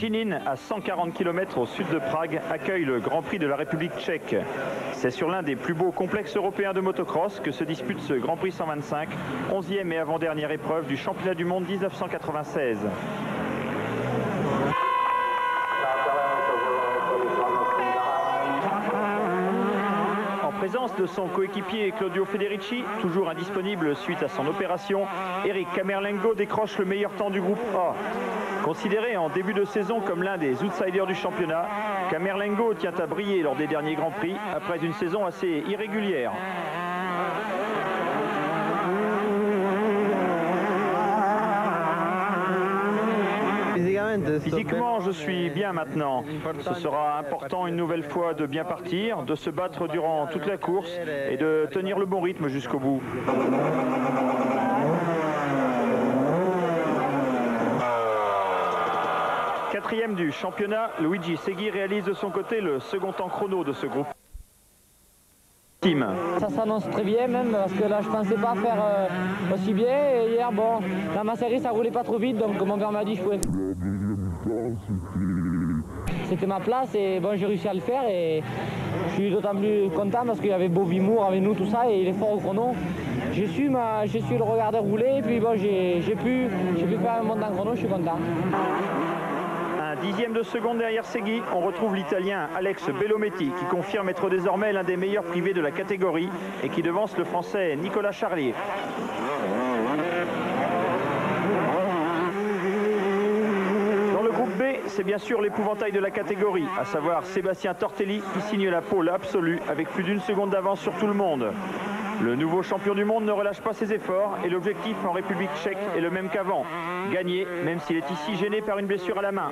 Žilin, à 140 km au sud de Prague, accueille le Grand Prix de la République tchèque. C'est sur l'un des plus beaux complexes européens de motocross que se dispute ce Grand Prix 125, 11e et avant-dernière épreuve du championnat du monde 1996. En présence de son coéquipier Claudio Federici, toujours indisponible suite à son opération, Eric Camerlengo décroche le meilleur temps du groupe A. Considéré en début de saison comme l'un des outsiders du championnat, Camerlengo tient à briller lors des derniers Grands Prix après une saison assez irrégulière. Physiquement, je suis bien maintenant. Ce sera important une nouvelle fois de bien partir, de se battre durant toute la course et de tenir le bon rythme jusqu'au bout. Quatrième du championnat, Luigi Segui réalise de son côté le second temps chrono de ce groupe. Ça s'annonce très bien même parce que là je pensais pas faire aussi bien et hier bon dans ma série ça roulait pas trop vite donc mon père m'a dit je pouvais. C'était ma place et bon j'ai réussi à le faire et je suis d'autant plus content parce qu'il y avait Bobby Moore avec nous tout ça et il est fort au chrono. J'ai su le regarder rouler et puis bon j'ai pu faire un bon temps chrono, je suis content. Dixième de seconde derrière Segui, on retrouve l'Italien Alex Bellometti qui confirme être désormais l'un des meilleurs privés de la catégorie et qui devance le Français Nicolas Charlier. Dans le groupe B, c'est bien sûr l'épouvantail de la catégorie, à savoir Sébastien Tortelli qui signe la pole absolue avec plus d'une seconde d'avance sur tout le monde. Le nouveau champion du monde ne relâche pas ses efforts et l'objectif en République tchèque est le même qu'avant. Gagner, même s'il est ici gêné par une blessure à la main.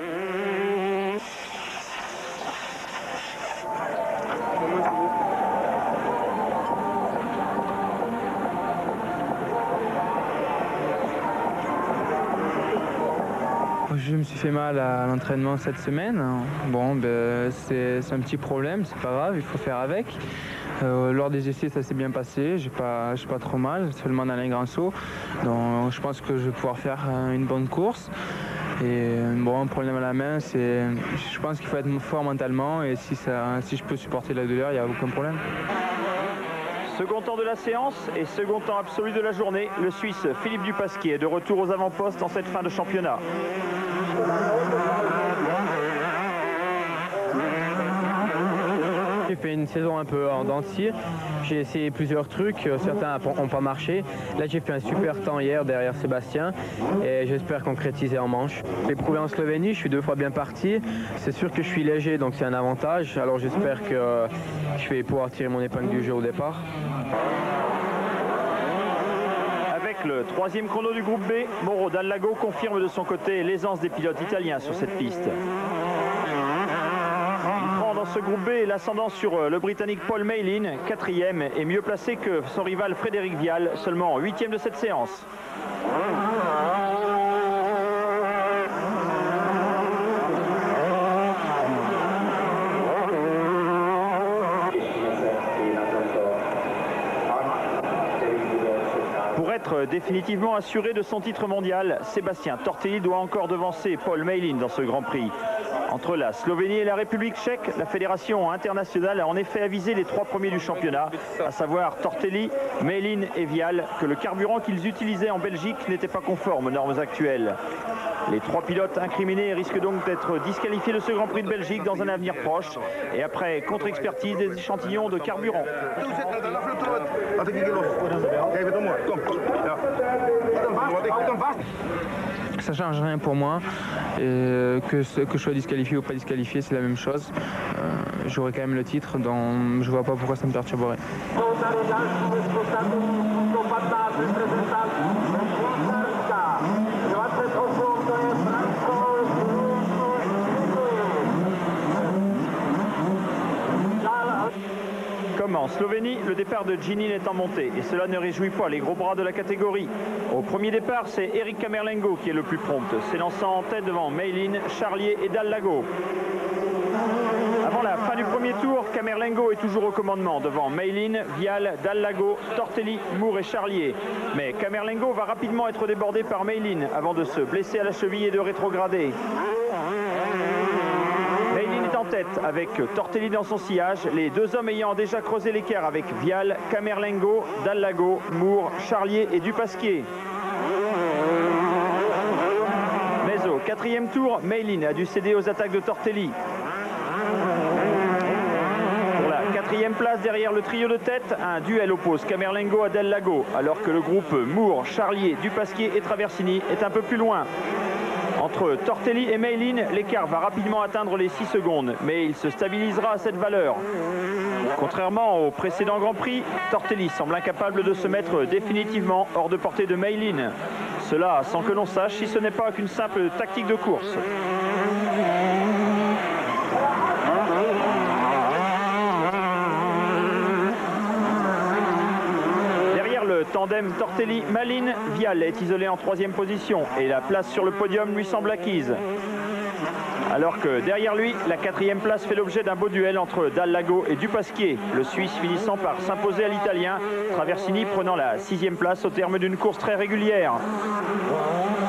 Je me suis fait mal à l'entraînement cette semaine. Bon, ben, c'est un petit problème, c'est pas grave, il faut faire avec. Lors des essais, ça s'est bien passé, j'ai pas trop mal, seulement dans les grands sauts. Donc je pense que je vais pouvoir faire une bonne course. Et bon, un problème à la main, je pense qu'il faut être fort mentalement et si je peux supporter la douleur, il n'y a aucun problème. Second temps de la séance et second temps absolu de la journée, le Suisse Philippe Dupasquier est de retour aux avant-postes en cette fin de championnat. J'ai fait une saison un peu en dents de scie. J'ai essayé plusieurs trucs, certains n'ont pas marché. Là j'ai fait un super temps hier derrière Sébastien et j'espère concrétiser en manche. J'ai prouvé en Slovénie, je suis 2 fois bien parti. C'est sûr que je suis léger donc c'est un avantage. Alors j'espère que je vais pouvoir tirer mon épingle du jeu au départ. Avec le 3e chrono du groupe B, Mauro Dallago confirme de son côté l'aisance des pilotes italiens sur cette piste. Dans ce groupe B, l'ascendant sur le Britannique Paul Meilin, 4e, est mieux placé que son rival Frédéric Vial, seulement 8e de cette séance. Pour être définitivement assuré de son titre mondial, Sébastien Tortelli doit encore devancer Paul Meilin dans ce Grand Prix. Entre la Slovénie et la République tchèque, la fédération internationale a en effet avisé les 3 premiers du championnat, à savoir Tortelli, Meilin et Vial, que le carburant qu'ils utilisaient en Belgique n'était pas conforme aux normes actuelles. Les 3 pilotes incriminés risquent donc d'être disqualifiés de ce Grand Prix de Belgique dans un avenir proche et après contre-expertise des échantillons de carburant. Ça ne change rien pour moi. Que je sois disqualifié ou pas disqualifié, c'est la même chose. J'aurai quand même le titre, donc je vois pas pourquoi ça me perturberait. Comme en Slovénie, le départ de Žilin est en montée et cela ne réjouit pas les gros bras de la catégorie. Au premier départ, c'est Eric Camerlengo qui est le plus prompt, s'élançant en tête devant Meilin, Charlier et Dallago. Avant la fin du premier tour, Camerlengo est toujours au commandement devant Meilin, Vial, Dallago, Tortelli, Moore et Charlier. Mais Camerlengo va rapidement être débordé par Meilin avant de se blesser à la cheville et de rétrograder. tête avec Tortelli dans son sillage, les deux hommes ayant déjà creusé l'écart avec Vial, Camerlengo, Dallago, Moore, Charlier et Dupasquier. Mais au quatrième tour, Meilin a dû céder aux attaques de Tortelli. Pour la quatrième place derrière le trio de tête, un duel oppose Camerlengo à Dallago, alors que le groupe Moore, Charlier, Dupasquier et Traversini est un peu plus loin. Entre Tortelli et Meilin, l'écart va rapidement atteindre les 6 secondes, mais il se stabilisera à cette valeur. Contrairement au précédent Grand Prix, Tortelli semble incapable de se mettre définitivement hors de portée de Meilin. Cela sans que l'on sache si ce n'est pas qu'une simple tactique de course. Tandem Tortelli-Malin, Vial est isolé en 3e position et la place sur le podium lui semble acquise. Alors que derrière lui, la 4e place fait l'objet d'un beau duel entre Dallago et Dupasquier, le Suisse finissant par s'imposer à l'Italien, Traversini prenant la 6e place au terme d'une course très régulière.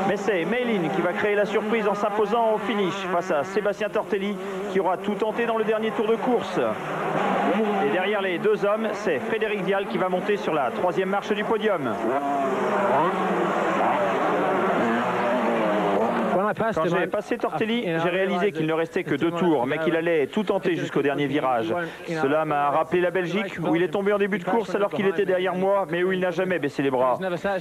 Mais c'est Meilin qui va créer la surprise en s'imposant au finish face à Sébastien Tortelli qui aura tout tenté dans le dernier tour de course. Et derrière les deux hommes, c'est Frédéric Vial qui va monter sur la 3e marche du podium. Quand j'ai passé Tortelli, j'ai réalisé qu'il ne restait que 2 tours, mais qu'il allait tout tenter jusqu'au dernier virage. Cela m'a rappelé la Belgique, où il est tombé en début de course alors qu'il était derrière moi, mais où il n'a jamais baissé les bras.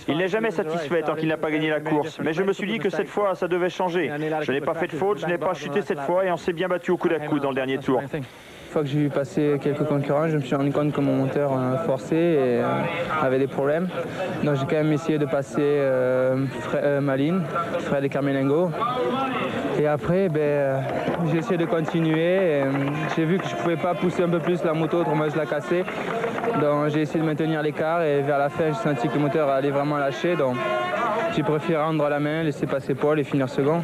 Il n'est jamais satisfait tant qu'il n'a pas gagné la course, mais je me suis dit que cette fois, ça devait changer. Je n'ai pas fait de faute, je n'ai pas chuté cette fois et on s'est bien battu au coude à coude dans le dernier tour. Une fois que j'ai vu passer quelques concurrents, je me suis rendu compte que mon moteur forçait et avait des problèmes. Donc j'ai quand même essayé de passer Malin, Fred et Camerlengo. Et après, j'ai essayé de continuer. J'ai vu que je ne pouvais pas pousser un peu plus la moto, autrement je la cassais. Donc j'ai essayé de maintenir l'écart et vers la fin, j'ai senti que le moteur allait vraiment lâcher. Donc j'ai préféré rendre la main, laisser passer Paul et finir second.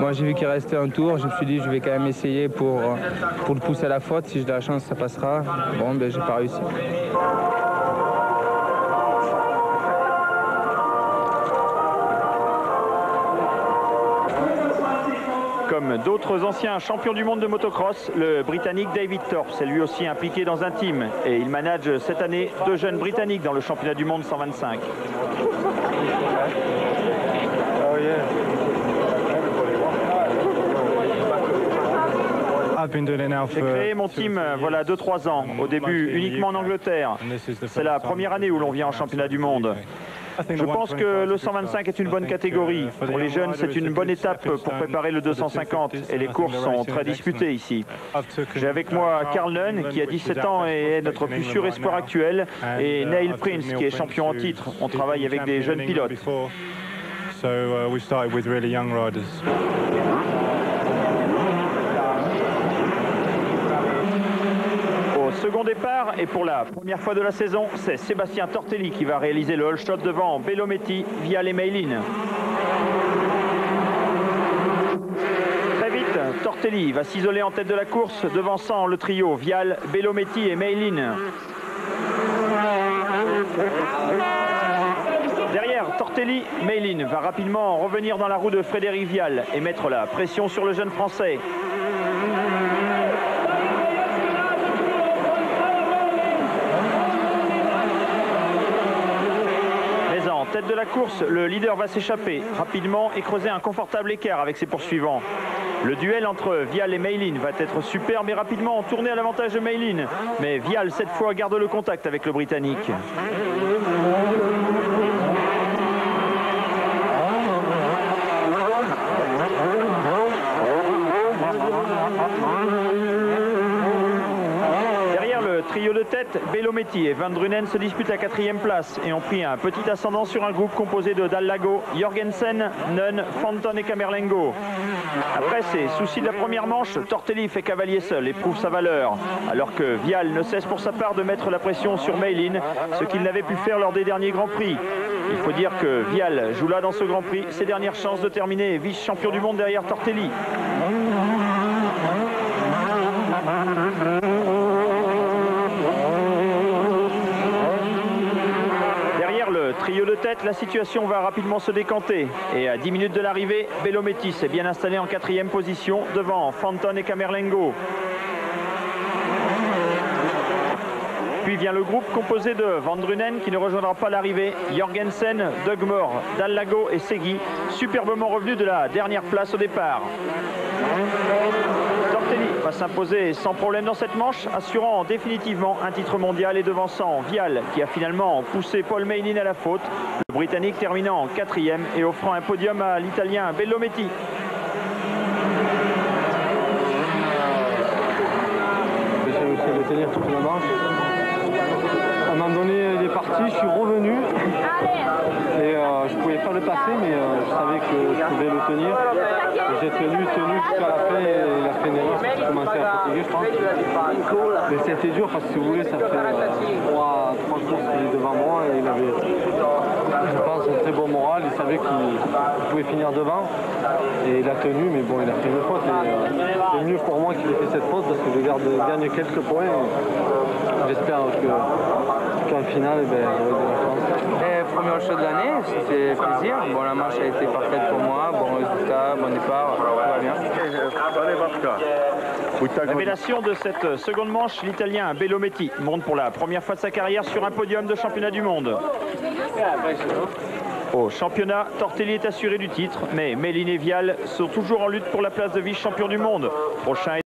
Bon, j'ai vu qu'il restait un tour, je me suis dit je vais quand même essayer pour le pousser à la faute. Si j'ai de la chance, ça passera. Bon, j'ai pas réussi. Comme d'autres anciens champions du monde de motocross, le Britannique David Thorpe est lui aussi impliqué dans un team et il manage cette année 2 jeunes Britanniques dans le championnat du monde 125. J'ai créé mon team voilà 2-3 ans, au début uniquement en Angleterre. C'est la première année où l'on vient en championnat du monde. Je pense que le 125 est une bonne catégorie. Pour les jeunes, c'est une bonne étape pour préparer le 250 et les courses sont très disputées ici. J'ai avec moi Carl Nunn qui a 17 ans et est notre plus sûr espoir actuel et Neil Prince qui est champion en titre. On travaille avec des jeunes pilotes. Second départ et pour la première fois de la saison, c'est Sébastien Tortelli qui va réaliser le all shot devant Belometti, Vial et Meilin. Très vite, Tortelli va s'isoler en tête de la course, devançant le trio Vial, Belometti et Meilin. Derrière Tortelli, Meilin va rapidement revenir dans la roue de Frédéric Vial et mettre la pression sur le jeune Français. Tête de la course, le leader va s'échapper rapidement et creuser un confortable écart avec ses poursuivants. Le duel entre Vial et Meilin va être superbe et rapidement tourné à l'avantage de Meilin. Mais Vial, cette fois, garde le contact avec le Britannique. Trio de tête, Belometti et Van Drunen se disputent la 4e place et ont pris un petit ascendant sur un groupe composé de Dallago, Jorgensen, Nunn, Fanton et Camerlengo. Après ces soucis de la première manche, Tortelli fait cavalier seul et prouve sa valeur, alors que Vial ne cesse pour sa part de mettre la pression sur Meilin, ce qu'il n'avait pu faire lors des derniers Grands Prix. Il faut dire que Vial joue là dans ce Grand Prix ses dernières chances de terminer vice-champion du monde derrière Tortelli. Trio de tête, la situation va rapidement se décanter et à 10 minutes de l'arrivée, Belometti s'est bien installé en 4e position devant Fanton et Camerlengo. puis vient le groupe composé de Van Drunen qui ne rejoindra pas l'arrivée, Jorgensen, Dugmore, Dallago et Segui, superbement revenus de la dernière place au départ. Tortelli va s'imposer sans problème dans cette manche, assurant définitivement un titre mondial et devançant Vial qui a finalement poussé Paul Meilin à la faute. Le Britannique terminant en 4e et offrant un podium à l'Italien Bellometti. J'ai réussi à le tenir toute la manche. À un moment donné, il est parti, je suis revenu et je ne pouvais pas le passer, mais je savais que je pouvais le tenir. J'ai tenu jusqu'à la fin et il a fait une erreur parce qu'il commençait à fatiguer, je pense. Mais c'était dur parce que si vous voulez, ça fait trois courses qu'il est devant moi et il avait, je pense, un très bon moral. Il savait qu'il pouvait finir devant et il a tenu, mais bon, il a fait une faute. C'est mieux pour moi qu'il ait fait cette faute parce que je gagne quelques points. J'espère qu'en finale, j'aurai de la chance. Premier match de l'année, c'était plaisir. Bon, la manche a été parfaite pour moi. Bon résultat, bon départ, tout va bien. Révélation de cette seconde manche, l'Italien Bellometti monte pour la première fois de sa carrière sur un podium de championnat du monde. Au championnat, Tortelli est assuré du titre, mais Meilin et Vial sont toujours en lutte pour la place de vice-champion du monde. Prochain